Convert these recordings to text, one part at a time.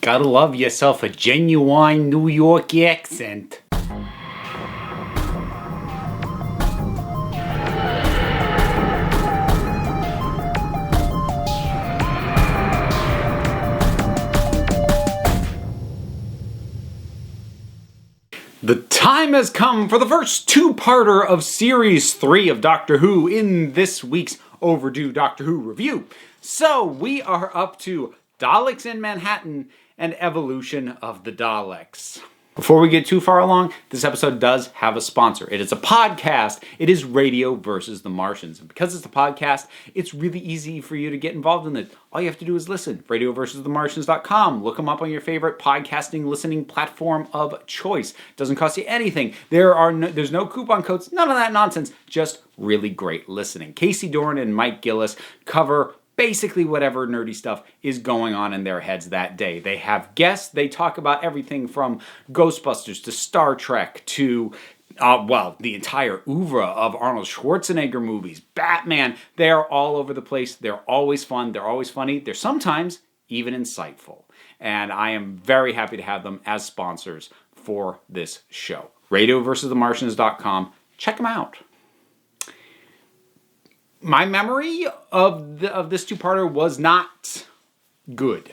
Gotta love yourself a genuine New York accent. The time has come for the first two-parter of Series 3 of Doctor Who in this week's Overdue Doctor Who review. So, we are up to Daleks in Manhattan and Evolution of the Daleks. Before we get too far along, this episode does have a sponsor. It is a podcast. It is Radio versus the Martians. And because it's a podcast, it's really easy for you to get involved in it. All you have to do is listen. RadioVersusTheMartians.com. Look them up on your favorite podcasting listening platform of choice. Doesn't cost you anything. There's no coupon codes. None of that nonsense. Just really great listening. Casey Dorn and Mike Gillis cover basically whatever nerdy stuff is going on in their heads that day. They have guests. They talk about everything from Ghostbusters to Star Trek to, the entire oeuvre of Arnold Schwarzenegger movies, Batman. They're all over the place. They're always fun. They're always funny. They're sometimes even insightful. And I am very happy to have them as sponsors for this show. RadioVersusTheMartians.com. Check them out. My memory of this two-parter was not good.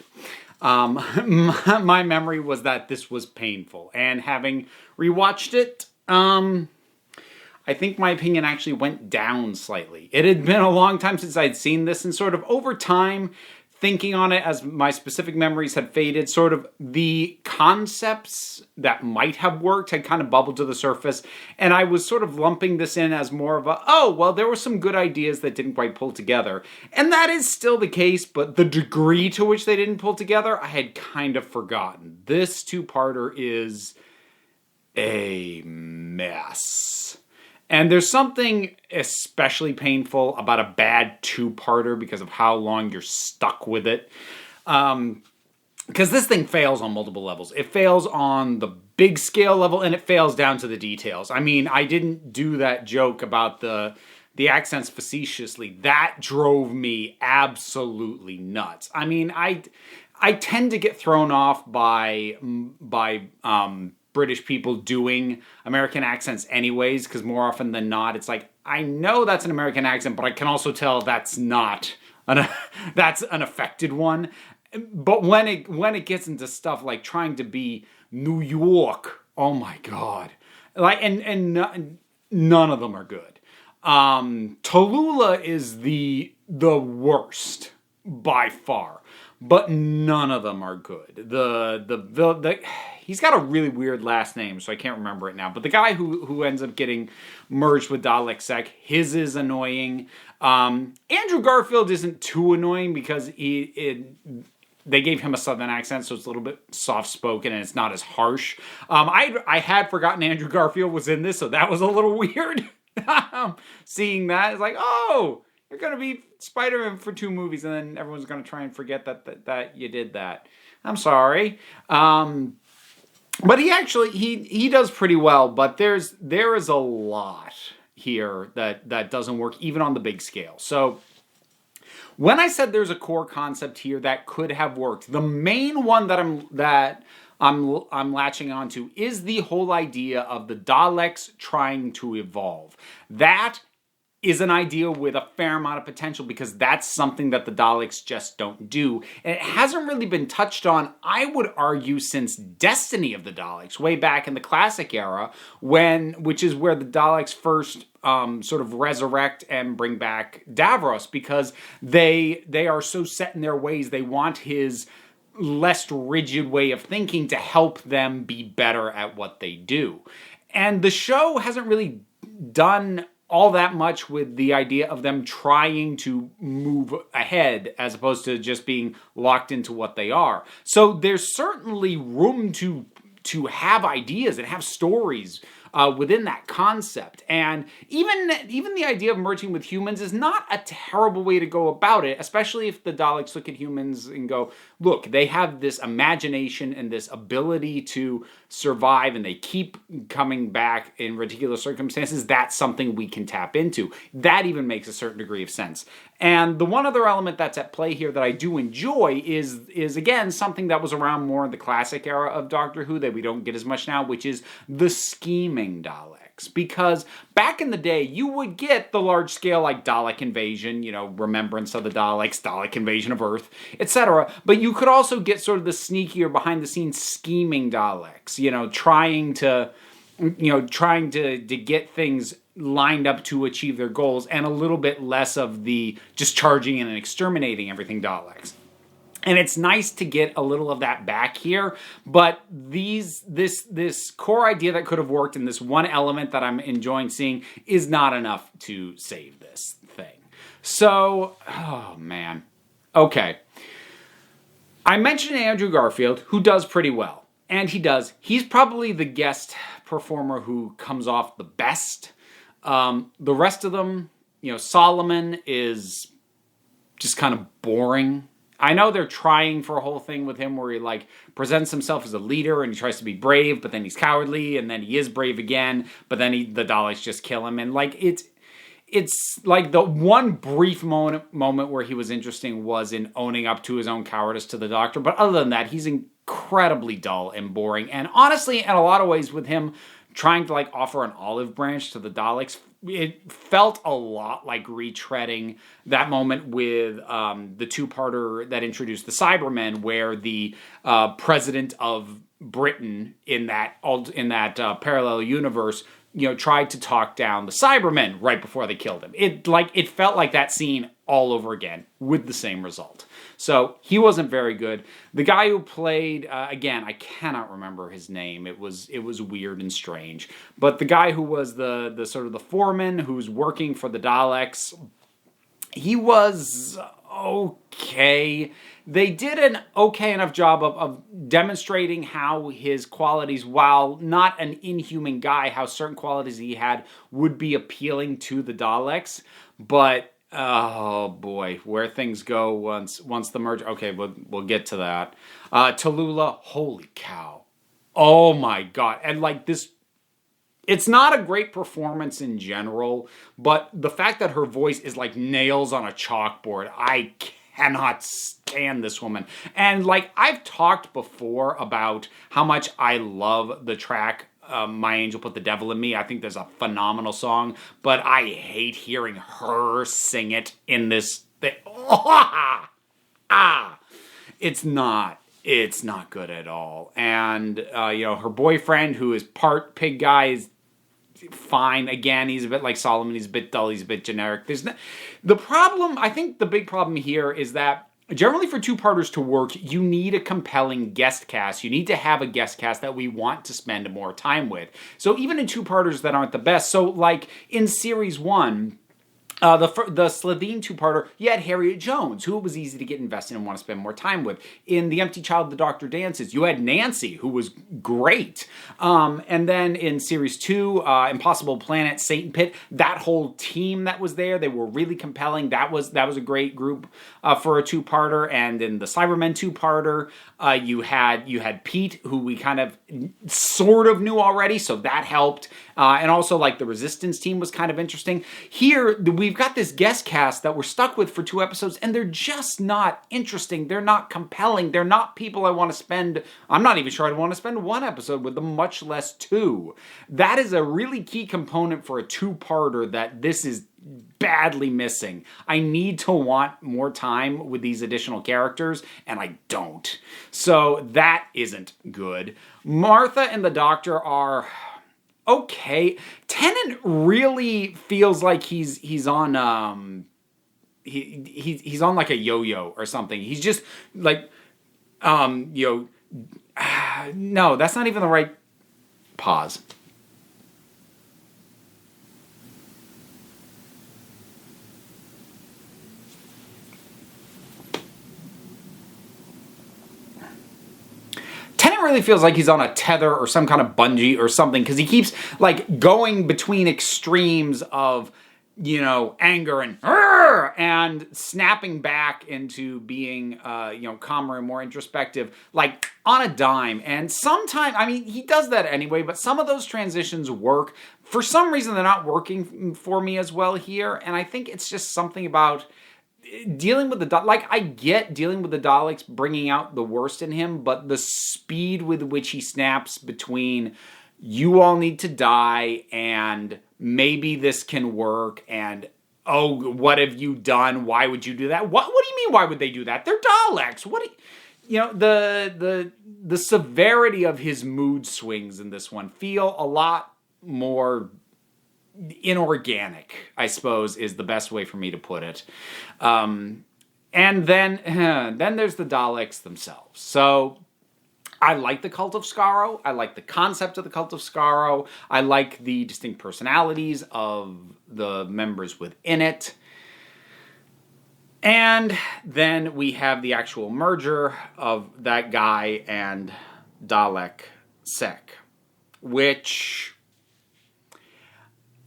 My memory was that this was painful. And having rewatched it, I think my opinion actually went down slightly. It had been a long time since I'd seen this, and sort of over time, thinking on it as my specific memories had faded, sort of the concepts that might have worked had kind of bubbled to the surface, and I was sort of lumping this in as more of there were some good ideas that didn't quite pull together. And that is still the case, but the degree to which they didn't pull together, I had kind of forgotten. This two-parter is a mess. And there's something especially painful about a bad two-parter because of how long you're stuck with it. Because this thing fails on multiple levels. It fails on the big scale level, and it fails down to the details. I mean, I didn't do that joke about the accents facetiously. That drove me absolutely nuts. I mean, I tend to get thrown off by British people doing American accents anyways, because more often than not, it's like, I know that's an American accent, but I can also tell that's not that's an affected one. But when it gets into stuff like trying to be New York, oh my god, like and none of them are good. Tallulah is the worst by far, but none of them are good. He's got a really weird last name, so I can't remember it now. But the guy who ends up getting merged with Dalek Sec, his is annoying. Andrew Garfield isn't too annoying because they gave him a southern accent, so it's a little bit soft-spoken and it's not as harsh. I had forgotten Andrew Garfield was in this, so that was a little weird. Seeing that, it's like, oh, you're going to be Spider-Man for 2 movies, and then everyone's going to try and forget that you did that. I'm sorry. But he does pretty well, but there is a lot here that doesn't work even on the big scale. So when I said there's a core concept here that could have worked, the main one that I'm latching onto is the whole idea of the Daleks trying to evolve. That is an idea with a fair amount of potential because that's something that the Daleks just don't do. And it hasn't really been touched on, I would argue, since Destiny of the Daleks, way back in the classic era, which is where the Daleks first sort of resurrect and bring back Davros, because they are so set in their ways, they want his less rigid way of thinking to help them be better at what they do. And the show hasn't really done all that much with the idea of them trying to move ahead as opposed to just being locked into what they are. So there's certainly room to have ideas and have stories within that concept. And even the idea of merging with humans is not a terrible way to go about it, especially if the Daleks look at humans and go, look, they have this imagination and this ability to survive, and they keep coming back in ridiculous circumstances. That's something we can tap into. That even makes a certain degree of sense. And the one other element that's at play here that I do enjoy is again something that was around more in the classic era of Doctor Who that we don't get as much now, which is the scheming Daleks. Because back in the day, you would get the large scale like Dalek invasion, Remembrance of the Daleks, Dalek invasion of Earth, etc. But you could also get sort of the sneakier behind the scenes scheming Daleks, trying to get things lined up to achieve their goals, and a little bit less of the just charging in and exterminating everything Daleks. And it's nice to get a little of that back here, but this core idea that could have worked in this one element that I'm enjoying seeing is not enough to save this thing. So, oh man. Okay. I mentioned Andrew Garfield, who does pretty well. And he's probably the guest performer who comes off the best. The rest of them, Solomon is just kind of boring. I know they're trying for a whole thing with him where he presents himself as a leader and he tries to be brave, but then he's cowardly, and then he is brave again, but then the Daleks just kill him. And it's like the one brief moment where he was interesting was in owning up to his own cowardice to the Doctor. But other than that, he's incredibly dull and boring. And honestly, in a lot of ways with him trying to offer an olive branch to the Daleks, it felt a lot like retreading that moment with the two-parter that introduced the Cybermen, where the president of Britain in that parallel universe, tried to talk down the Cybermen right before they killed him. It felt like that scene all over again with the same result. So he wasn't very good. The guy who played, again, I cannot remember his name. It was weird and strange. But the guy who was the sort of the foreman who's working for the Daleks, he was okay. They did an okay enough job of demonstrating how his qualities, while not an inhuman guy, how certain qualities he had would be appealing to the Daleks. But oh boy, where things go once the merge. Okay, we'll get to that. Tallulah, holy cow. Oh my god. And this, it's not a great performance in general, but the fact that her voice is like nails on a chalkboard, I cannot stand this woman. And I've talked before about how much I love the track My Angel Put the Devil in Me. I think there's a phenomenal song, but I hate hearing her sing it in this thing. It's not good at all. And her boyfriend, who is part pig guy, is fine. Again, he's a bit like Solomon. He's a bit dull. He's a bit generic. The problem, I think the big problem here is that generally for two-parters to work, you need a compelling guest cast. You need to have a guest cast that we want to spend more time with. So even in two-parters that aren't the best, so in Series 1, the Slitheen two-parter, you had Harriet Jones, who it was easy to get invested and want to spend more time with. In The Empty Child, The Doctor Dances, you had Nancy, who was great. And then in Series 2, Impossible Planet, Satan Pit, that whole team that was there, they were really compelling. That was a great group for a two-parter. And in the Cybermen two-parter, you had Pete, who we kind of sort of knew already, so that helped. And also, the Resistance team was kind of interesting. Here, we've got this guest cast that we're stuck with for 2 episodes, and they're just not interesting. They're not compelling. They're not people I want to spend... I'm not even sure I'd want to spend 1 episode with them, much less 2. That is a really key component for a two-parter that this is badly missing. I need to want more time with these additional characters, and I don't. So that isn't good. Martha and the Doctor are okay. Tennant really feels like he's on he's on a yo-yo or something. He's just no, that's not even the right pause. Really feels like he's on a tether or some kind of bungee or something, because he keeps going between extremes of anger and snapping back into being calmer and more introspective on a dime. And sometimes, he does that anyway, but some of those transitions work. For some reason, they're not working for me as well here, and I think it's just something about dealing with the like, I get dealing with the Daleks bringing out the worst in him, but the speed with which he snaps between you all need to die and maybe this can work and oh, what have you done? Why would you do that? What do you mean? Why would they do that? They're Daleks. The severity of his mood swings in this one feel a lot more inorganic, I suppose, is the best way for me to put it. And then there's the Daleks themselves. So I like the Cult of Skaro. I like the concept of the Cult of Skaro. I like the distinct personalities of the members within it. And then we have the actual merger of that guy and Dalek Sec, which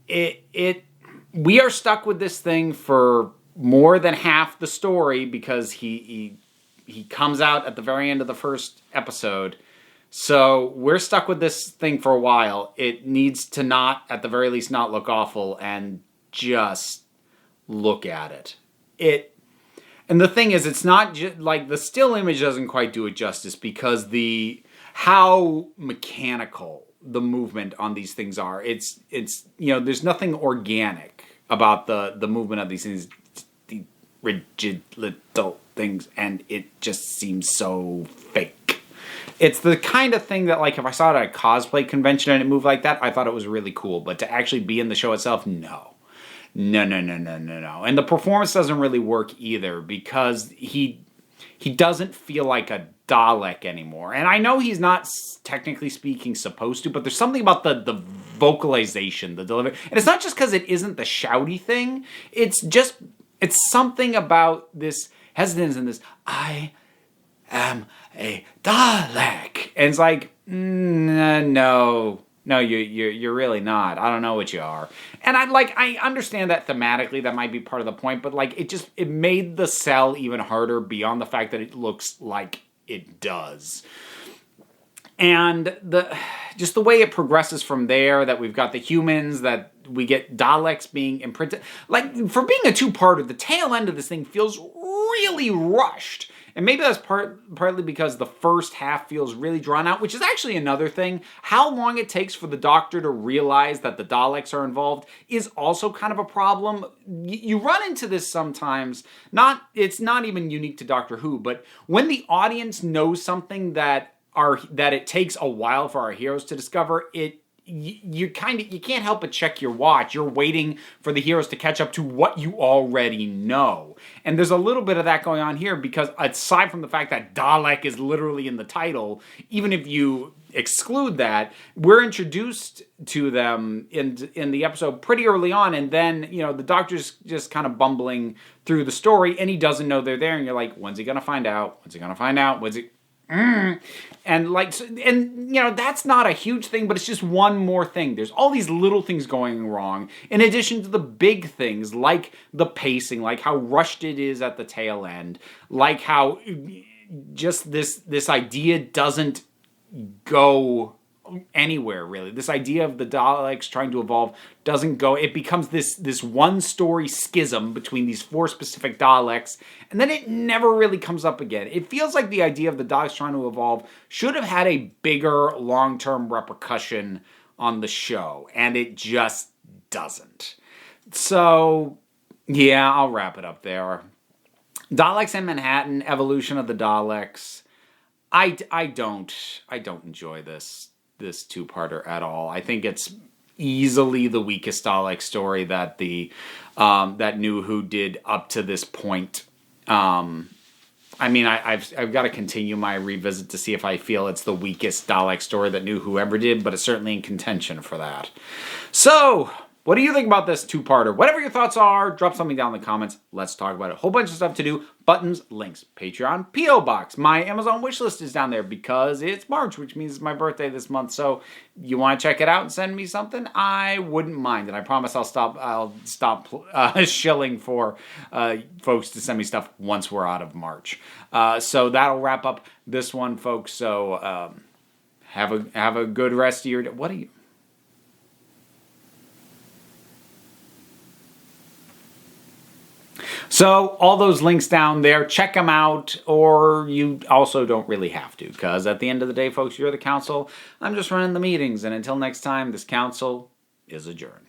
we are stuck with this thing for more than half the story because he comes out at the very end of the first episode. So we're stuck with this thing for a while. It needs to not, at the very least, not look awful and just look at it. And the thing is, it's not just like the still image doesn't quite do it justice because how mechanical the movement on these things are. It's there's nothing organic about the movement of these things, the rigid little things, and it just seems so fake. It's the kind of thing that, like, if I saw it at a cosplay convention and it moved like that, I thought it was really cool. But to actually be in the show itself, no. And the performance doesn't really work either because he doesn't feel like a Dalek anymore. And I know he's not technically speaking supposed to, but there's something about the vocalization, the delivery. And it's not just because it isn't the shouty thing. It's something about this hesitance and this, I am a Dalek. And it's like, no, you're really not. I don't know what you are. And I understand that thematically that might be part of the point, but like it made the sell even harder beyond the fact that it looks like it does. And just the way it progresses from there, that we've got the humans, that we get Daleks being imprinted. Like, for being a two-parter, the tail end of this thing feels really rushed. And maybe that's partly because the first half feels really drawn out, which is actually another thing. How long it takes for the Doctor to realize that the Daleks are involved is also kind of a problem. You run into this sometimes. It's not even unique to Doctor Who, but when the audience knows something that it takes a while for our heroes to discover, you can't help but check your watch. You're waiting for the heroes to catch up to what you already know. And there's a little bit of that going on here because aside from the fact that Dalek is literally in the title, even if you exclude that, we're introduced to them in the episode pretty early on, and then, the Doctor's just kind of bumbling through the story and he doesn't know they're there, and you're like, when's he gonna find out? And that's not a huge thing, but it's just one more thing. There's all these little things going wrong, in addition to the big things, like the pacing, like how rushed it is at the tail end, like how just this idea doesn't go anywhere, really. This idea of the Daleks trying to evolve doesn't go. It becomes this one-story schism between these four specific Daleks, and then it never really comes up again. It feels like the idea of the Daleks trying to evolve should have had a bigger long-term repercussion on the show, and it just doesn't. So, yeah, I'll wrap it up there. Daleks in Manhattan, evolution of the Daleks. I don't enjoy this two-parter at all. I think it's easily the weakest Dalek story that that New Who did up to this point. I've got to continue my revisit to see if I feel it's the weakest Dalek story that New Who ever did, but it's certainly in contention for that. So, what do you think about this two-parter? Whatever your thoughts are, drop something down in the comments. Let's talk about it. A whole bunch of stuff to do. Buttons, links, Patreon, P.O. Box. My Amazon wishlist is down there because it's March, which means it's my birthday this month. So you want to check it out and send me something? I wouldn't mind. And I promise I'll stop shilling for folks to send me stuff once we're out of March. So that'll wrap up this one, folks. So have a good rest of your day. What are you... So all those links down there, check them out, or you also don't really have to, because at the end of the day, folks, you're the council. I'm just running the meetings, and until next time, this council is adjourned.